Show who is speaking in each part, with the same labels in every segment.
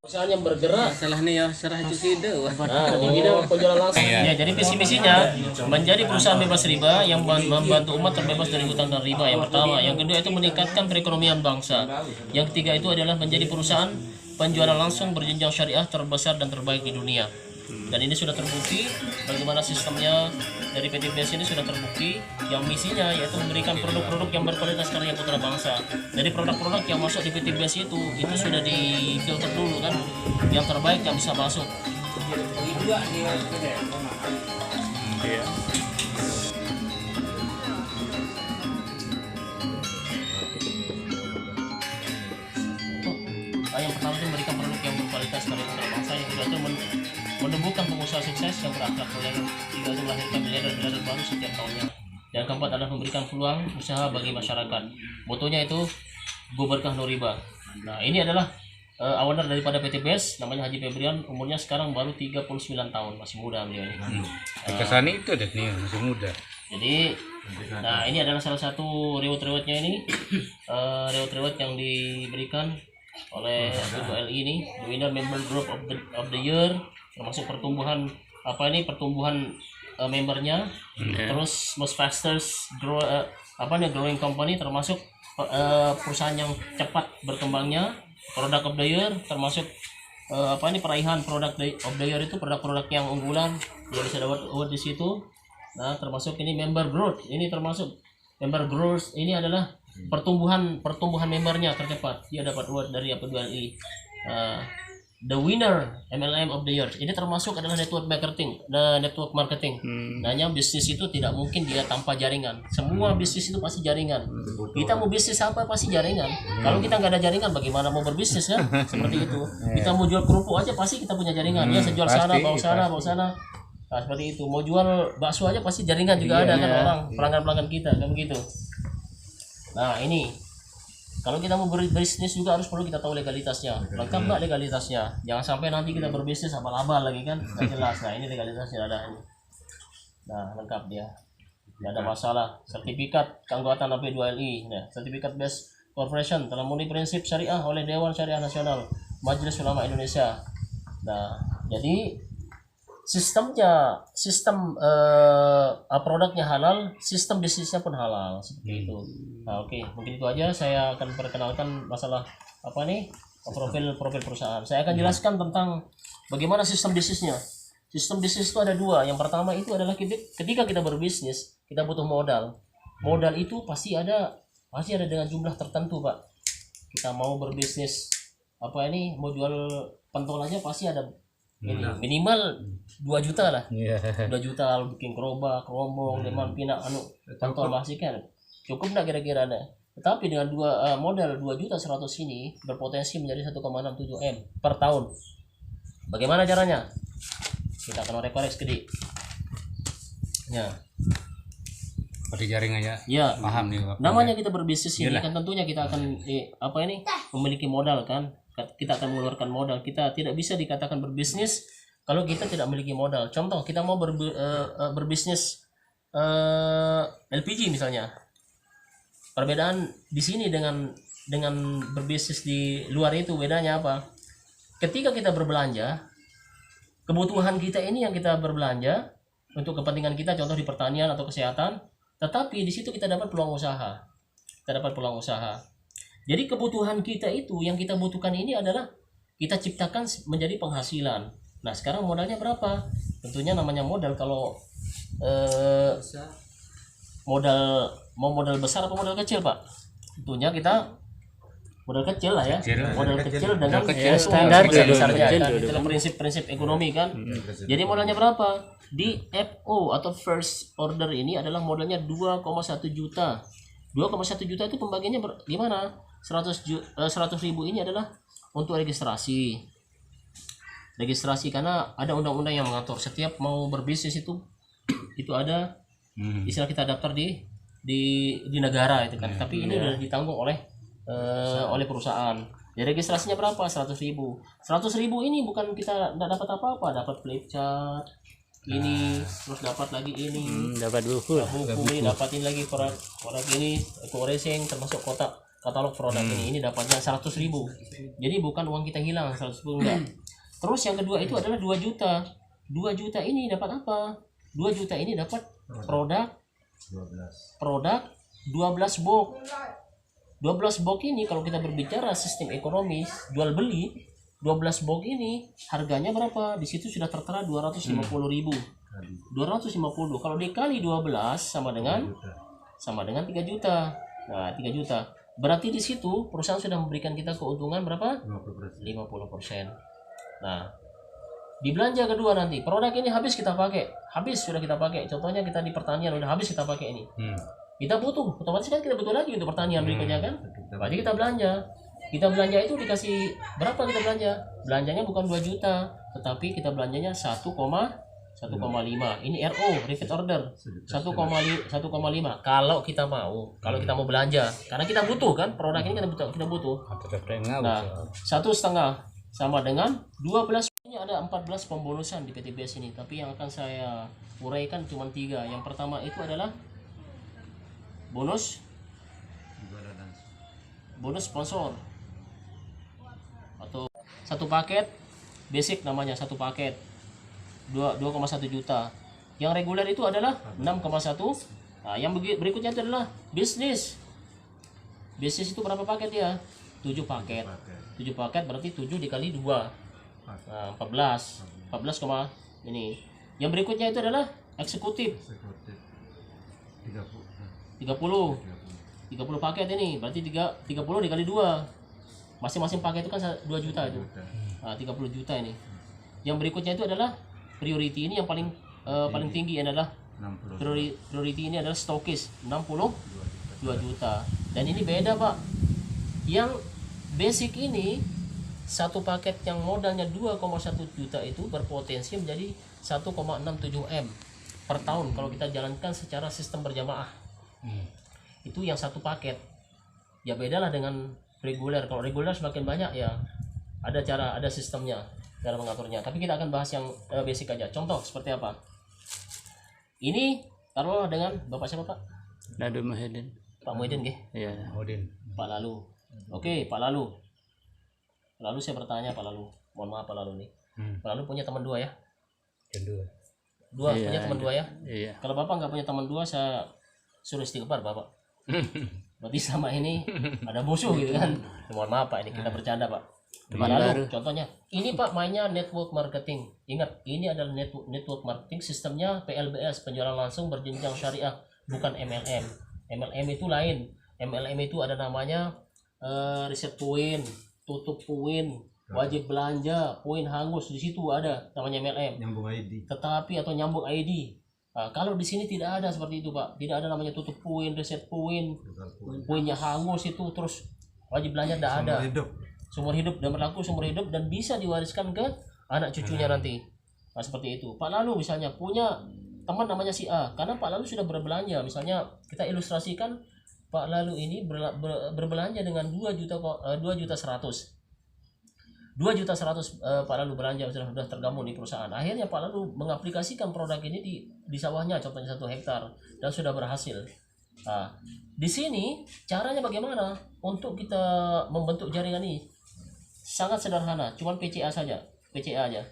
Speaker 1: Perusahaan yang bergerak
Speaker 2: salah nih ya serah itu ide.
Speaker 1: nah di bidang penjualan langsung ya, jadi visi misinya menjadi perusahaan bebas riba yang membantu umat terbebas dari hutang dan riba. Yang pertama, yang kedua itu meningkatkan perekonomian bangsa. Yang ketiga itu adalah menjadi perusahaan penjualan langsung berjenjang syariah terbesar dan terbaik di dunia. Dan ini sudah terbukti bagaimana sistemnya dari PT BES ini sudah terbukti. Yang misinya yaitu memberikan produk-produk yang berkualitas karya putra bangsa. Jadi produk-produk yang masuk di PT BES itu sudah difilter dulu kan, yang terbaik yang bisa masuk.
Speaker 2: Iya.
Speaker 1: Yang pertama itu memberikan produk yang berkualitas karya putra bangsa. Yang kedua itu menumbuhkan pengusaha sukses yang berakhlak mulia. Tiga itu melahirkan miliarder baru setiap tahunnya. Yang keempat adalah memberikan peluang usaha bagi masyarakat. Motonya itu Go Berkah No Riba. Nah ini adalah owner daripada PT BES, namanya Haji Febrian. Umurnya sekarang baru 39 tahun, masih muda beliau ini.
Speaker 2: Kesannya itu deh nih masih muda.
Speaker 1: Jadi nah ini adalah salah satu reward-rewardnya ini. Reward-reward yang diberikan oleh P2LI ini, the winner member group of the year, termasuk pertumbuhan membernya, terus most fastest growing company, termasuk perusahaan yang cepat berkembangnya, product of the year, termasuk peraihan product of the year itu produk-produk yang unggulan yang bisa dapat award di situ. Nah termasuk ini member growth, ini termasuk member growth ini adalah pertumbuhan membernya tercepat, dia dapat award dari P2LI. The winner MLM of the year ini termasuk adalah network marketing. Nanya bisnis itu tidak mungkin dia tanpa jaringan. Semua bisnis itu pasti jaringan. Kita mau bisnis apa pasti jaringan. Kalau kita nggak ada jaringan bagaimana mau berbisnis ya? Seperti itu. Kita mau jual kerupuk aja pasti kita punya jaringan. Ya saya jual sana bawa sana. Nah, seperti itu. Mau jual bakso aja pasti jaringan juga ada kan orang pelanggan kita kan begitu. Nah ini kalau kita mau berbisnis juga harus perlu kita tahu legalitasnya, lengkap nggak legalitasnya. Jangan sampai nanti kita berbisnis abal-abal lagi kan, nggak jelas. Nah ini legalitasnya ada ini. Nah lengkap dia, nggak ada masalah. Sertifikat keanggotaan P2LI, ya, sertifikat BES Corporation telah memenuhi prinsip syariah oleh Dewan Syariah Nasional Majelis Ulama Indonesia. Nah jadi sistem produknya halal, sistem bisnisnya pun halal seperti itu. Nah, oke, mungkin itu aja saya akan perkenalkan masalah profil perusahaan. Saya akan jelaskan tentang bagaimana sistem bisnisnya. Sistem bisnis itu ada dua. Yang pertama itu adalah ketika kita berbisnis, kita butuh modal. Modal itu pasti ada dengan jumlah tertentu, Pak. Kita mau berbisnis mau jual pentol aja pasti ada minimal 2 juta lah. 2 juta bikin gerobak, rombong, lemon pinak pentol masih kan. Cukup enggak kira-kira ada. Tetapi dengan modal 2.100.000 ini berpotensi menjadi 1,67 M per tahun. Bagaimana caranya? Kita akan korek sedikit. Ya.
Speaker 2: Seperti jaringan ya.
Speaker 1: Ya.
Speaker 2: Paham nih.
Speaker 1: Namanya kita berbisnis ini kan tentunya kita akan memiliki modal kan. Kita akan mengeluarkan modal. Kita tidak bisa dikatakan berbisnis kalau kita tidak memiliki modal. Contoh kita mau berbisnis LPG misalnya. Perbedaan di sini dengan berbisnis di luar itu bedanya apa? Ketika kita berbelanja, kebutuhan kita ini yang kita berbelanja untuk kepentingan kita, contoh di pertanian atau kesehatan, tetapi di situ kita dapat peluang usaha. Jadi kebutuhan kita itu yang kita butuhkan ini adalah kita ciptakan menjadi penghasilan. Nah sekarang modalnya berapa? Tentunya namanya modal kalau modal besar apa modal kecil Pak? Tentunya kita modal kecil lah ya. Modal kecil dengan
Speaker 2: standar
Speaker 1: besar-besarnya kan. Itulah prinsip ekonomi kan. Jadi modalnya berapa? Di FO atau first order ini adalah modalnya 2,1 juta. 2,1 juta itu pembagiannya gimana? 100.000 ini adalah untuk registrasi karena ada undang-undang yang mengatur setiap mau berbisnis itu ada istilah kita daftar di negara itu kan. Tapi ini sudah ditanggung oleh perusahaan. Ya registrasinya berapa? 100.000. 100.000 ini bukan kita nggak dapat apa-apa, dapat flip chart ini, terus dapat lagi ini,
Speaker 3: Dapat buku.
Speaker 1: buku ini, dapatin lagi produk ini, eco racing termasuk kotak katalog produk ini dapatnya 100.000. Jadi bukan uang kita hilang 100.000 enggak. Terus yang kedua itu adalah 2 juta. 2 juta ini dapat apa? 2 juta ini dapat produk 12 box. 12 box ini kalau kita berbicara sistem ekonomis jual beli 12 box ini harganya berapa? Di situ sudah tertera 250.000. 250 kalau dikali 12 sama dengan 3 juta. Nah, 3 juta. Berarti di situ perusahaan sudah memberikan kita keuntungan berapa? 50%. Nah, di belanja kedua nanti produk ini habis kita pakai, sudah kita pakai. Contohnya kita di pertanian udah habis kita pakai ini. Kita butuh, otomatis kan kita butuh lagi untuk pertanian berikutnya kan. Berarti kita belanja. Kita belanja itu dikasih berapa kita belanja? Belanjanya bukan 2 juta, tetapi kita belanjanya 1,5. Ini RO, repeat order. 1,5 kalau kita mau belanja. Karena kita butuh kan, produk ini kita butuh. Nah, 1,5 sama dengan 12. Ini ada 14 pembonusan di PTBS ini, tapi yang akan saya uraikan cuma 3. Yang pertama itu adalah bonus sponsor atau satu paket basic, namanya satu paket 2,1 juta. Yang reguler itu adalah 6,1. Nah, yang berikutnya itu adalah bisnis itu berapa paket ya? 7 paket berarti 7 dikali 2. Nah, 14 ini. Yang berikutnya itu adalah eksekutif 30 paket ini berarti 30 dikali 2. Masing-masing paket itu kan 2 juta itu. Nah, 30 juta ini. Yang berikutnya itu adalah priority, ini yang paling tinggi adalah priority ini adalah stokis 62 juta. Dan ini beda, Pak. Yang basic ini satu paket yang modalnya 2,1 juta itu berpotensi menjadi 1,67 M per tahun kalau kita jalankan secara sistem berjamaah. Itu yang satu paket. Ya bedalah dengan reguler. Kalau reguler semakin banyak ya ada sistemnya, cara mengaturnya. Tapi kita akan bahas yang basic aja. Contoh seperti apa? Ini taruhlah dengan Bapak siapa, Pak?
Speaker 3: Nadu Muhyiddin.
Speaker 1: Pak Muhyiddin nggih?
Speaker 3: Iya.
Speaker 1: Pak Lalu. Oke, Pak Lalu. Lalu saya bertanya Pak Lalu. Mohon maaf Pak Lalu nih. Pak Lalu punya teman 2 ya? Dua,
Speaker 3: Iya,
Speaker 1: punya teman 2 ya?
Speaker 3: Iya.
Speaker 1: Kalau Bapak nggak punya teman 2, saya suruh istighfar Bapak. Berarti sama ini ada musuh gitu kan. Mohon maaf Pak, ini kita bercanda Pak.
Speaker 3: Teman
Speaker 1: Lalu
Speaker 3: baru.
Speaker 1: contohnya ini Pak mainnya network marketing. Ingat, ini adalah network marketing, sistemnya PLBS, penjualan langsung berjenjang syariah, bukan MLM. MLM itu lain. MLM itu ada namanya riset poin, tutup poin, wajib belanja, poin hangus, di situ ada namanya MLM.
Speaker 4: Nyambung ID.
Speaker 1: Tetapi atau nyambung ID. Nah, kalau di sini tidak ada seperti itu Pak, tidak ada namanya tutup poin, reset poin, poinnya hangus itu terus wajib belanja tidak ada. Sumber hidup dan berlaku sumber hidup dan bisa diwariskan ke anak cucunya nanti. Nah, seperti itu. Pak Lalu misalnya punya teman namanya si A, karena Pak Lalu sudah berbelanja. Misalnya kita ilustrasikan Pak Lalu ini berbelanja dengan 2.100.000. 2.100.000 Pak Lalu belanja sudah tergabung di perusahaan. Akhirnya Pak Lalu mengaplikasikan produk ini di sawahnya, contohnya 1 hektar, dan sudah berhasil. Nah, di sini caranya bagaimana untuk kita membentuk jaringan ini? Sangat sederhana, cuman PCA saja, PCA aja.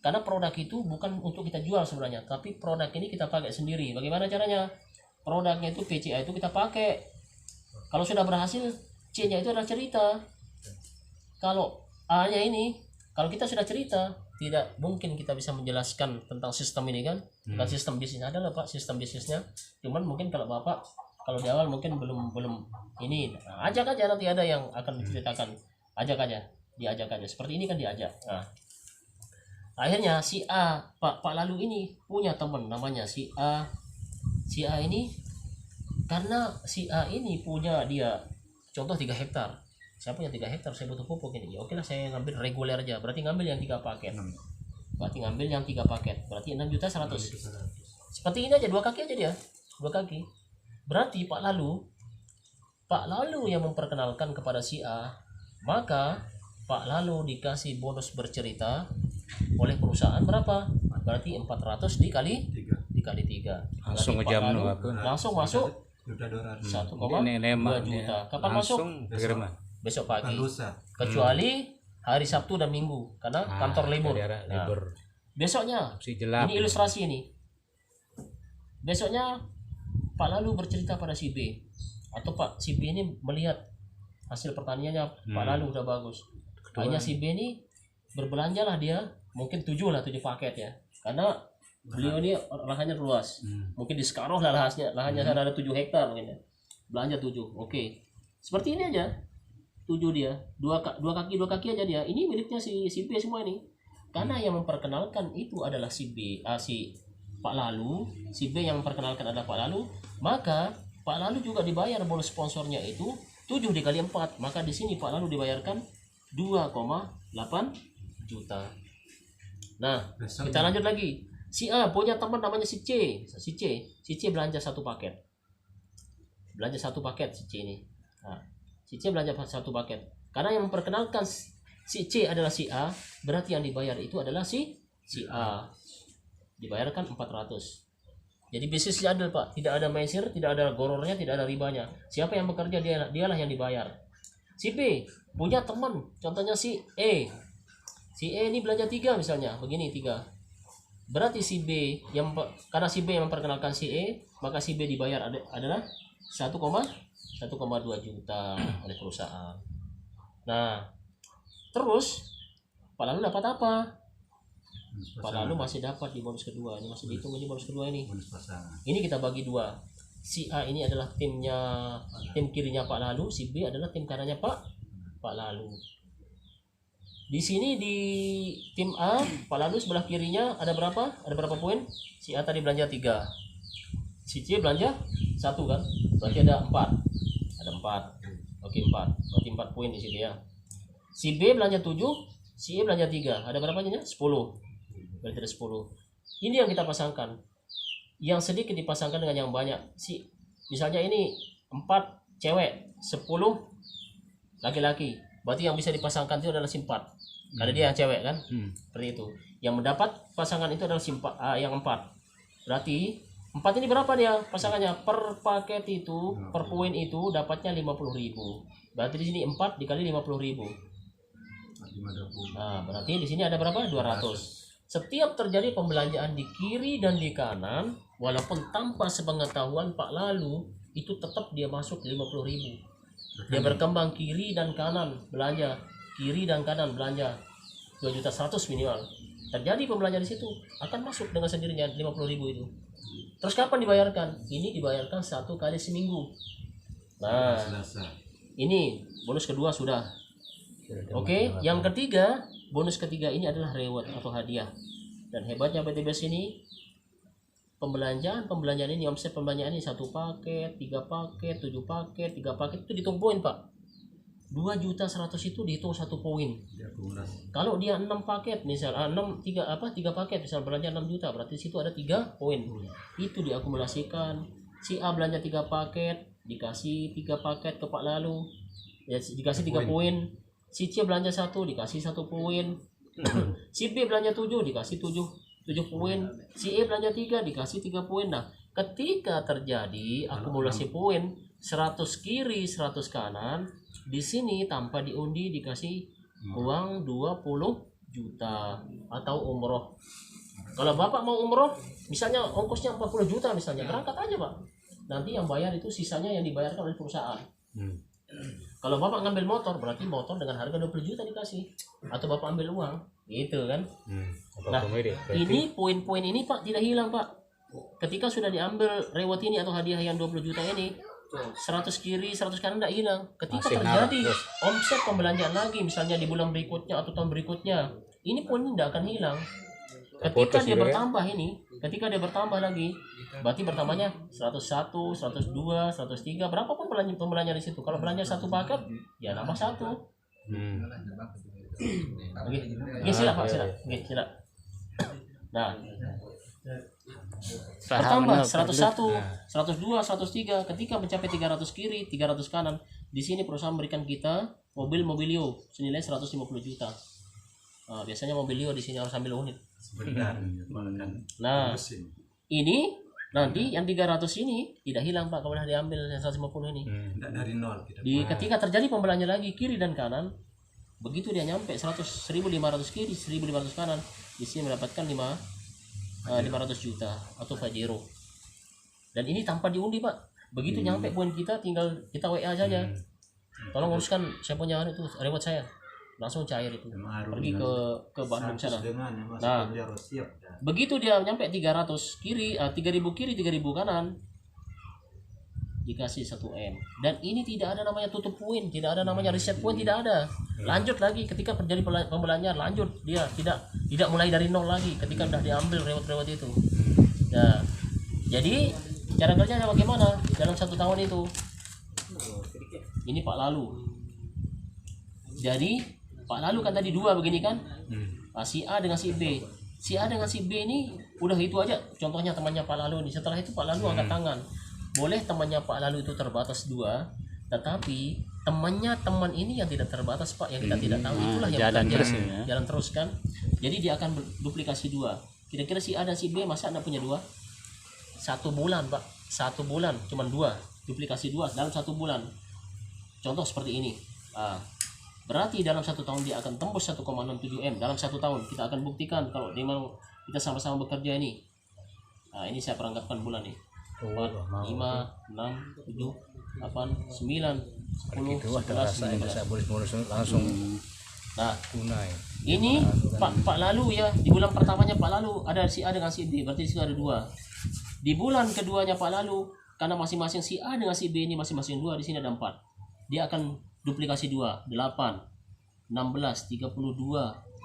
Speaker 1: Karena produk itu bukan untuk kita jual sebenarnya, tapi produk ini kita pakai sendiri. Bagaimana caranya? Produknya itu PCA itu kita pakai. Kalau sudah berhasil, C-nya itu adalah cerita. Kalau A-nya ini, kalau kita sudah cerita, tidak mungkin kita bisa menjelaskan tentang sistem ini kan. Bukan sistem bisnis, adalah Pak sistem bisnisnya. Cuman mungkin kalau Bapak kalau di awal mungkin belum ini, nah, ajak aja, nanti ada yang akan diceritakan. Ajak aja, diajak aja. Seperti ini kan diajak. Nah, akhirnya si A, Pak Lalu ini punya teman namanya si A. Si A ini karena si A ini punya dia contoh 3 hektar. Saya punya 3 hektar, saya butuh pupuk ini. Ya oke lah, saya ngambil reguler aja. Berarti ngambil yang 3 paket. Berarti ngambil yang 3 paket. Berarti 6.100.000. Seperti ini aja, 2 kaki aja dia. 2 kaki. Berarti Pak Lalu yang memperkenalkan kepada si A Maka Pak Lalu dikasih bonus bercerita oleh perusahaan berapa? Berarti 400 dikali 3.
Speaker 2: Langsung
Speaker 1: Berarti Pak
Speaker 2: ngejam
Speaker 1: Lalu
Speaker 2: no apa?
Speaker 1: langsung masuk
Speaker 3: Juta dolar.
Speaker 1: 1,2 juta. Kapan masuk?
Speaker 2: Segera mah.
Speaker 1: Besok pagi.
Speaker 3: Lusa.
Speaker 1: Kecuali hari Sabtu dan Minggu karena kantor libur.
Speaker 2: Daerah
Speaker 1: Nah,
Speaker 2: libur.
Speaker 1: besoknya
Speaker 2: Si jelap.
Speaker 1: ini ilustrasi ini. Besoknya Pak Lalu bercerita pada si B, atau si B ini melihat hasil pertaniannya Pak Lalu udah bagus. Akhirnya si B ini berbelanjalah dia, mungkin 7 paket ya, karena beliau ini lahannya luas. Mungkin di Sekarang lah lahannya ada 7 hektar mungkin ya. Belanja 7. Oke. Seperti ini aja. 7 dia. Dua kaki aja dia. Ini miliknya si B semua ini. Karena yang memperkenalkan itu adalah si Pak Lalu, si B yang memperkenalkan adalah Pak Lalu, maka Pak Lalu juga dibayar bonus sponsornya itu 7 dikali 4. Maka di sini Pak Lalu dibayarkan 2,8 juta. Nah, kita lanjut lagi. Si A punya teman namanya si C. Si C belanja satu paket. Si C ini. Nah, si C belanja satu paket. Karena yang memperkenalkan si C adalah si A, berarti yang dibayar itu adalah si A. Dibayarkan 400. Jadi bisnis adil, Pak. Tidak ada maisir, tidak ada gorornya, tidak ada ribanya. Siapa yang bekerja dialah yang dibayar. Si B punya teman, contohnya si E. Si E ini belanja 3 misalnya, begini 3. Berarti si B karena si B yang memperkenalkan si E, maka si B dibayar adalah 1,2 juta oleh perusahaan. Nah, terus Pak Lalu dapat apa? Pak Lalu masih dapat di bonus kedua. Ini masih dihitung ini bonus kedua ini. Ini kita bagi 2. Si A ini adalah tim kirinya Pak Lalu, si B adalah tim kanannya Pak Lalu. Di sini di tim A, Pak Lalu sebelah kirinya ada berapa? Ada berapa poin? Si A tadi belanja 3. Si C belanja 1 kan? Berarti ada 4. Ada 4. Oke, 4. Berarti 4 poin di sini ya. Si B belanja 7, si E belanja 3. Ada berapa nya? 10. Berarti ada 10. Ini yang kita pasangkan. Yang sedikit dipasangkan dengan yang banyak. Misalnya ini 4 cewek, 10 laki-laki. Berarti yang bisa dipasangkan itu adalah si 4. Karena dia yang cewek kan? Seperti itu. Yang mendapat pasangan itu adalah yang 4. Berarti 4 ini berapa dia pasangannya? Per paket itu, per poin itu dapatnya 50.000. Berarti di sini 4 dikali 50.000. Nah, berarti di sini ada berapa? 200. Setiap terjadi pembelanjaan di kiri dan di kanan, walaupun tanpa sepengetahuan Pak Lalu, itu tetap dia masuk 50.000. Dia berkembang kiri dan kanan belanja, kiri dan kanan belanja 2.100.000 minimal. Terjadi pembelanjaan di situ, akan masuk dengan sendirinya 50.000 itu. Terus kapan dibayarkan? Ini dibayarkan 1 kali seminggu. Nah, ini bonus kedua sudah. Oke, yang ketiga, bonus ketiga ini adalah reward atau hadiah. Dan hebatnya PTBS ini, pembelanjaan ini, omset pembelanjaan ini 1 paket, 3 paket, 7 paket, 3 paket itu dihitung poin, Pak. 2.100.000 itu dihitung 1 poin. Kalau dia 6 paket misal 3 paket misal belanja 6 juta, berarti situ ada 3 poin. Itu diakumulasikan. Si A belanja 3 paket, dikasih 3 paket ke Pak Lalu. Ya, dikasih 3 poin. Si C belanja 1, dikasih 1 poin. Si B belanja 7, dikasih 7 poin. Si E belanja 3, dikasih 3 poin. Nah, ketika terjadi akumulasi poin 100 kiri 100 kanan, di sini tanpa diundi dikasih uang 20 juta atau umroh. Kalau Bapak mau umroh, misalnya ongkosnya 40 juta misalnya, berangkat aja, Pak. Nanti yang bayar itu sisanya yang dibayarkan oleh perusahaan. Kalau Bapak ngambil motor, berarti motor dengan harga 20 juta dikasih. Atau Bapak ambil uang, gitu kan. Nah, ini poin-poin ini, Pak, tidak hilang, Pak. Ketika sudah diambil reward ini atau hadiah yang 20 juta ini, 100 kiri, 100 kanan tidak hilang. Ketika terjadi omset pembelanjaan lagi, misalnya di bulan berikutnya atau tahun berikutnya, ini poin ini tidak akan hilang. Ketika dia bertambah ini, ketika dia bertambah lagi, berarti bertambahnya 101, 102, 103, berapapun pembelanjaan di situ. Kalau belanja 1 paket, ya nambah 1. Oke, silakan Pak, silakan. Nah, bertambah 101, 102, 103. Ketika mencapai 300 kiri, 300 kanan, di sini perusahaan memberikan kita mobil Mobilio senilai 150 juta. Biasanya Mobilio di sini harus ambil unit. Nah, ini nanti yang 300 ini tidak hilang Pak kalau sudah diambil yang 150 ini.
Speaker 3: Tidak dari nol kita.
Speaker 1: Ketika terjadi pembelaannya lagi kiri dan kanan, begitu dia nyampe 100.500 kiri, 1.500 kanan, di sini mendapatkan 500 juta atau Pajero. Dan ini tanpa diundi Pak. Begitu nyampe poin kita, tinggal kita WA saja. Tolong uruskan saya punya itu reward saya. Langsung cair itu. Pergi ke Bandung sana. Nah, begitu dia nyampe 300 kiri, 3.000 kiri, 3.000 kanan, dikasih 1M. Dan ini tidak ada namanya tutup poin, tidak ada namanya reset poin, tidak ada. Lanjut lagi ketika terjadi pembelaannya, lanjut dia tidak mulai dari nol lagi ketika sudah diambil reward itu. Nah, jadi cara kerjanya bagaimana dalam 1 tahun itu? Ini Pak Lalu. Jadi Pak Lalu kan tadi 2 begini kan? Si A dengan si B. Si A dengan si B ini udah itu aja. Contohnya temannya Pak Lalu nih. Setelah itu Pak Lalu angkat tangan. Boleh temannya Pak Lalu itu terbatas 2, tetapi teman ini yang tidak terbatas Pak, yang kita tidak tahu, itulah yang
Speaker 4: jalan
Speaker 1: bekerja.
Speaker 4: terus ya.
Speaker 1: Jalan terus kan. Jadi dia akan duplikasi 2. Kira-kira si A dan si B masa anda punya 2? 1 bulan Pak. 1 bulan cuma 2. Duplikasi 2 dalam 1 bulan. Contoh seperti ini. Berarti dalam 1 tahun dia akan tembus 1,67 M. Dalam 1 tahun kita akan buktikan kalau memang kita sama-sama bekerja ini. Ini saya perangkapkan bulan nih. 4, 5, 6, 7, 8, 9, 10, 11, 12.
Speaker 2: langsung
Speaker 1: Nah,
Speaker 2: tunai.
Speaker 1: ini Pak Lalu ya, di bulan pertamanya Pak Lalu ada si A dengan si B, berarti di situ ada 2. Di bulan keduanya Pak Lalu, karena masing-masing si A dengan si B ini masing-masing 2, di sini ada 4. Dia akan duplikasi 2, 8, 16, 32,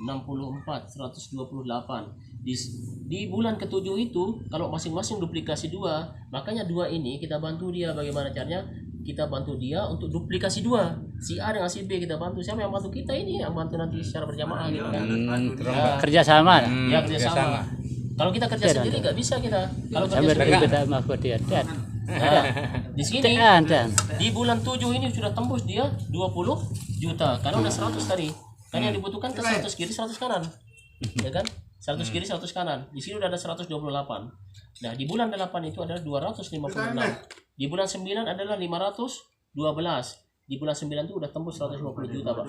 Speaker 1: 64, 128. Di bulan ke-7 itu kalau masing-masing duplikasi 2, makanya 2 ini kita bantu dia bagaimana caranya? Kita bantu dia untuk duplikasi 2. Si A dengan si B kita bantu. Siapa yang bantu kita ini? Yang bantu nanti secara berjamaah gitu kan.
Speaker 4: Kerja sama.
Speaker 1: Ya kerjasama. Kalau kita kerja sendiri nggak bisa kita. Kalau kerja
Speaker 4: Sambil
Speaker 1: sendiri.
Speaker 4: kita maaf dia.
Speaker 1: Nah, di sini
Speaker 4: Dan.
Speaker 1: di bulan 7 ini sudah tembus dia 20 juta karena udah 100 tadi. Kan yang dibutuhkan ke 100 kiri 100 kanan. Ya kan? 100 kiri 100 kanan. Di sini udah ada 128. Nah, di bulan 8 itu adalah 256. Di bulan 9 adalah 512. Di bulan 9 itu udah tembus 150 juta, Pak.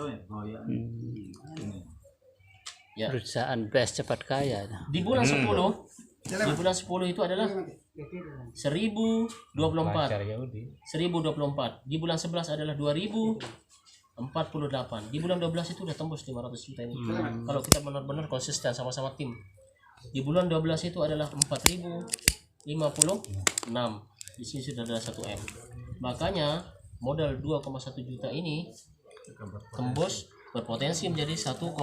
Speaker 1: Ya.
Speaker 4: Perusahaan best cepat kaya.
Speaker 1: Di bulan 10 itu adalah 1024. 1024. Di bulan 11 adalah 2048. Di bulan 12 itu udah tembus 500 juta ini. Kalau kita benar-benar konsisten sama-sama tim. Di bulan 12 itu adalah 4056. Di sini sudah ada 1M. Makanya modal 2,1 juta ini tembus berpotensi menjadi 1,67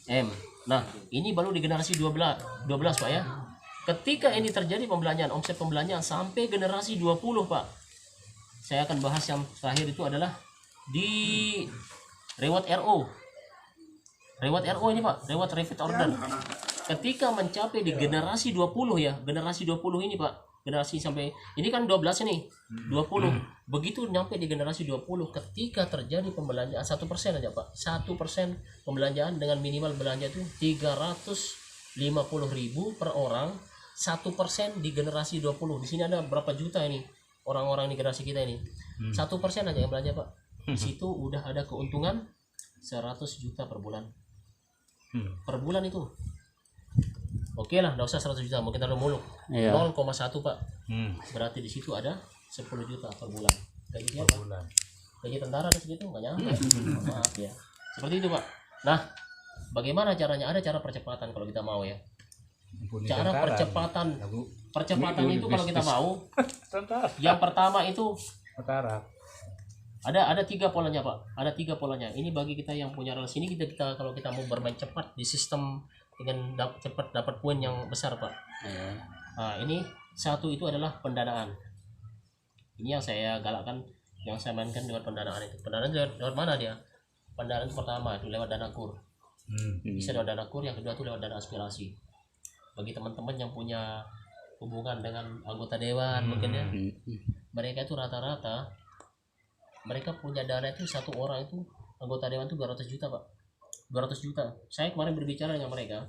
Speaker 1: M. Nah, ini baru di generasi 12 Pak ya. Ketika ini terjadi pembelanjaan, omset pembelanjaan sampai generasi 20 Pak. Saya akan bahas yang terakhir itu adalah di reward RO. Reward RO ini Pak, reward repeat order. Ketika mencapai di generasi 20 ya, generasi 20 ini Pak. Generasi sampai ini kan 12 ini 20. Begitu nyampe di generasi 20, ketika terjadi pembelanjaan 1% aja Pak, 1% pembelanjaan dengan minimal belanja itu 350.000 per orang, 1% di generasi 20. Di sini ada berapa juta ini orang-orang di generasi kita ini, 1% aja yang belanja Pak. Di situ udah ada keuntungan 100 juta per bulan. Per bulan itu oke lah, nggak usah 100 juta, mungkin terlalu muluk. 0,1 Pak. Berarti di situ ada 10 juta per bulan. Gaji siapa? Gaji tentara ada segitu nggak nyampe. Maaf ya. Seperti itu Pak. Nah, bagaimana caranya? Ada cara percepatan kalau kita mau ya. Cara percepatan itu kalau kita mau. Yang pertama itu ada 3 polanya Pak. Ada 3 polanya. Ini bagi kita yang punya relasi ini kita kalau kita mau bermain cepat di sistem dengan cepat dapat poin yang besar Pak. Nah, ini satu itu adalah pendanaan. Ini yang saya galakkan, yang saya mainkan dengan pendanaan itu. Pendanaan lewat mana dia? Pendanaan itu pertama itu lewat dana kur. Bisa lewat dana kur, yang kedua itu lewat dana aspirasi. Bagi teman-teman yang punya hubungan dengan anggota dewan mungkin ya. Mereka itu rata-rata mereka punya dana itu satu orang itu anggota dewan itu 200 juta Pak, 200 juta. Saya kemarin berbicara dengan mereka,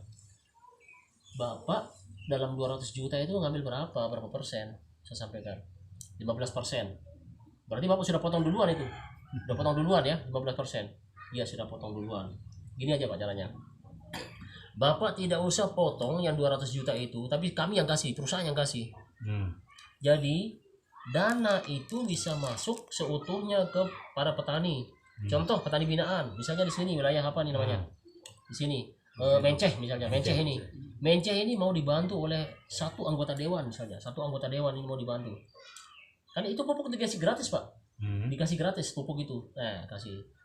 Speaker 1: Bapak dalam 200 juta itu ngambil berapa persen? Saya sampaikan 15%. Berarti Bapak sudah potong duluan itu, sudah potong duluan ya 15%. Iya sudah potong duluan. Gini aja Pak caranya, Bapak tidak usah potong yang 200 juta itu, tapi kami yang kasih, perusahaan yang kasih. Jadi dana itu bisa masuk seutuhnya ke para petani. Contoh petani binaan, misalnya di sini wilayah apa nih namanya? Di sini Menceh misalnya, Menceh ini. Menceh ini mau dibantu oleh satu anggota dewan misalnya, satu anggota dewan ini mau dibantu. Kan itu pupuk dikasih gratis Pak, dikasih gratis pupuk itu. Nah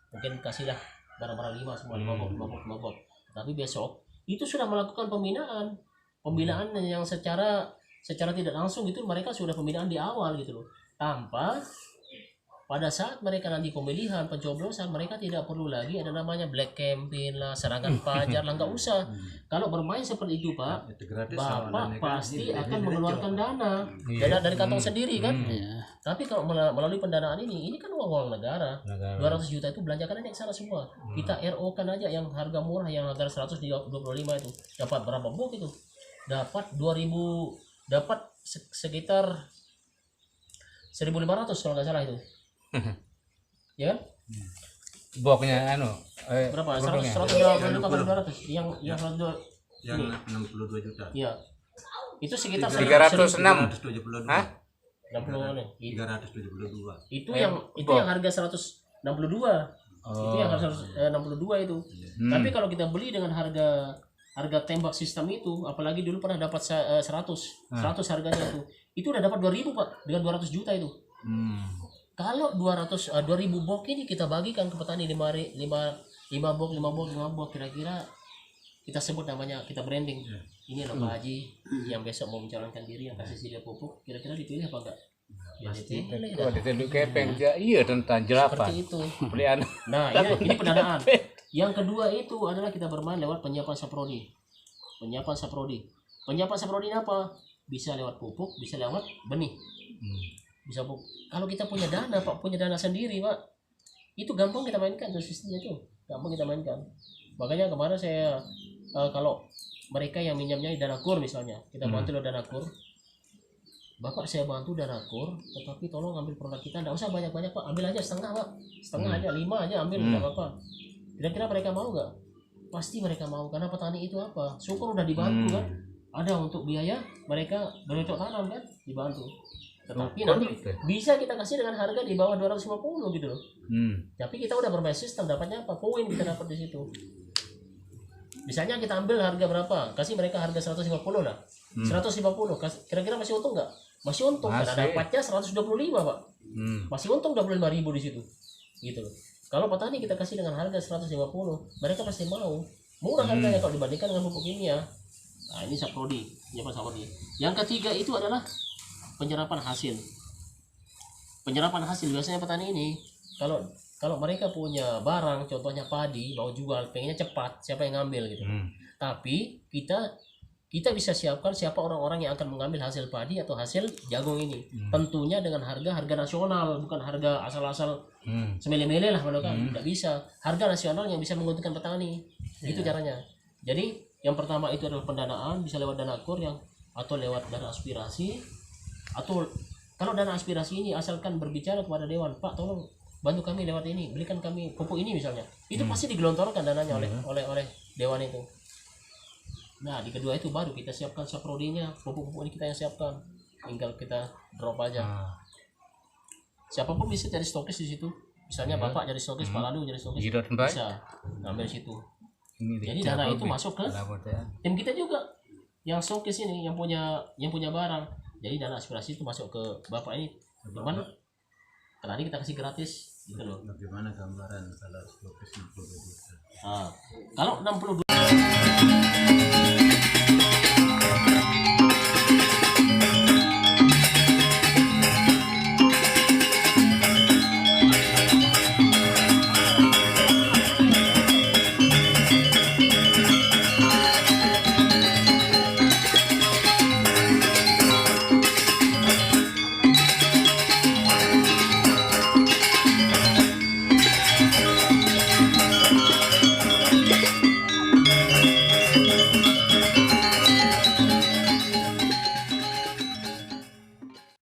Speaker 1: mungkin kasihlah barang-barang 5 semua 5 box. Tapi besok itu sudah melakukan pembinaan yang secara tidak langsung itu mereka sudah pembinaan di awal gitu loh, tanpa pada saat mereka nanti pemilihan pencoblosan mereka tidak perlu lagi ada namanya black campaign lah, serangan pajar lah, nggak usah. Kalau bermain seperti itu Pak, Bapak pasti akan mengeluarkan dana dari kantong sendiri kan. Tapi kalau melalui pendanaan ini kan uang negara. 200 juta itu belanjakan aja ke sana semua. Kita RO kan aja yang harga murah, yang harga 125 itu dapat berapa box itu? Dapat 2000, dapat sekitar 1.500 kalau nggak salah itu. Ya kan?
Speaker 2: Boxnya
Speaker 1: Berapa? 100 200 yang 102
Speaker 3: yang 62 juta.
Speaker 1: Iya. Itu sekitar
Speaker 2: 306.
Speaker 3: 372.
Speaker 2: Hah?
Speaker 1: 60 nih.
Speaker 3: 372.
Speaker 1: Itu yang harga 162. Itu yang harga 162 itu. Tapi kalau kita beli dengan harga tembak sistem itu, apalagi dulu pernah dapat 100 harganya itu udah dapat 2.000 Pak dengan 200 juta itu. Kalau 2.000 box ini kita bagikan ke petani 5 box kira-kira kita sebut namanya, kita branding. Ini loh Pak Haji yang besok mau mencalonkan diri yang kasih silia pupuk, kira-kira dipilih apa enggak? Ya dipilih dah.
Speaker 2: Ditunduk kepeng dia, iya tentang jelapan.
Speaker 1: Seperti itu.
Speaker 2: Belian.
Speaker 1: Nah, ini pendanaan. Yang kedua itu adalah kita bermain lewat penyiapan saprodi. Penyiapan saprodi apa? Bisa lewat pupuk, bisa lewat benih. Bisa pupuk. Kalau kita punya dana Pak, punya dana sendiri Pak, itu gampang kita mainkan tuh sistemnya tuh, gampang kita mainkan. Makanya kemarin saya kalau mereka yang minjamnya dana kur misalnya, kita bantu lo dana kur, Bapak saya bantu dana kur, tetapi tolong ambil produk kita, nggak usah banyak-banyak Pak, ambil aja setengah Pak, setengah aja, 5 aja ambil, nggak apa-apa. Kira-kira mereka mau nggak? Pasti mereka mau, karena petani itu apa? Syukur udah dibantu kan, ada untuk biaya mereka bercocok tanam kan, dibantu. Tetapi nanti bisa kita kasih dengan harga di bawah 250 gitu loh. Tapi kita udah bermain sistem, dapatnya apa? Poin kita dapat di situ. Misalnya kita ambil harga berapa? Kasih mereka harga 150 lah. 150. Kira-kira masih untung nggak? Masih untung karena dapatnya 125 Pak. Masih untung 25.000 di situ. Gitu loh. Kalau petani kita kasih dengan harga 150, mereka pasti mau. Murah harganya kalau dibandingkan dengan pupuk kimia. Nah, ini saprodi, Yang ketiga itu adalah penyerapan hasil biasanya petani ini kalau mereka punya barang, contohnya padi mau jual, pengennya cepat, siapa yang ngambil gitu. Tapi kita bisa siapkan siapa orang-orang yang akan mengambil hasil padi atau hasil jagung ini. Tentunya dengan harga nasional, bukan harga asal-asal semele-mele lah kan. Nggak bisa, harga nasional yang bisa menguntungkan petani. Itu caranya. Jadi yang pertama itu adalah pendanaan, bisa lewat dana kur atau lewat dana aspirasi. Atau kalau dana aspirasi ini asalkan berbicara kepada dewan, Pak tolong bantu kami lewat ini, belikan kami pupuk ini misalnya, itu pasti digelontorkan dananya oleh dewan itu. Nah di kedua itu baru kita siapkan saprodinya, pupuk-pupuk ini kita yang siapkan, tinggal kita drop aja. Siapapun bisa jadi stokis di situ, misalnya Bapak jadi stokis, Pak Ladu jadi stokis, bisa ngambil situ. Jadi dana itu masuk ke tim kita juga yang stokis ini, yang punya barang. Jadi dana aspirasi itu masuk ke Bapak ini, cuman tadi kita kasih gratis gitu loh.
Speaker 3: Bagaimana gambaran kalau 60 juta?
Speaker 1: Kalau 62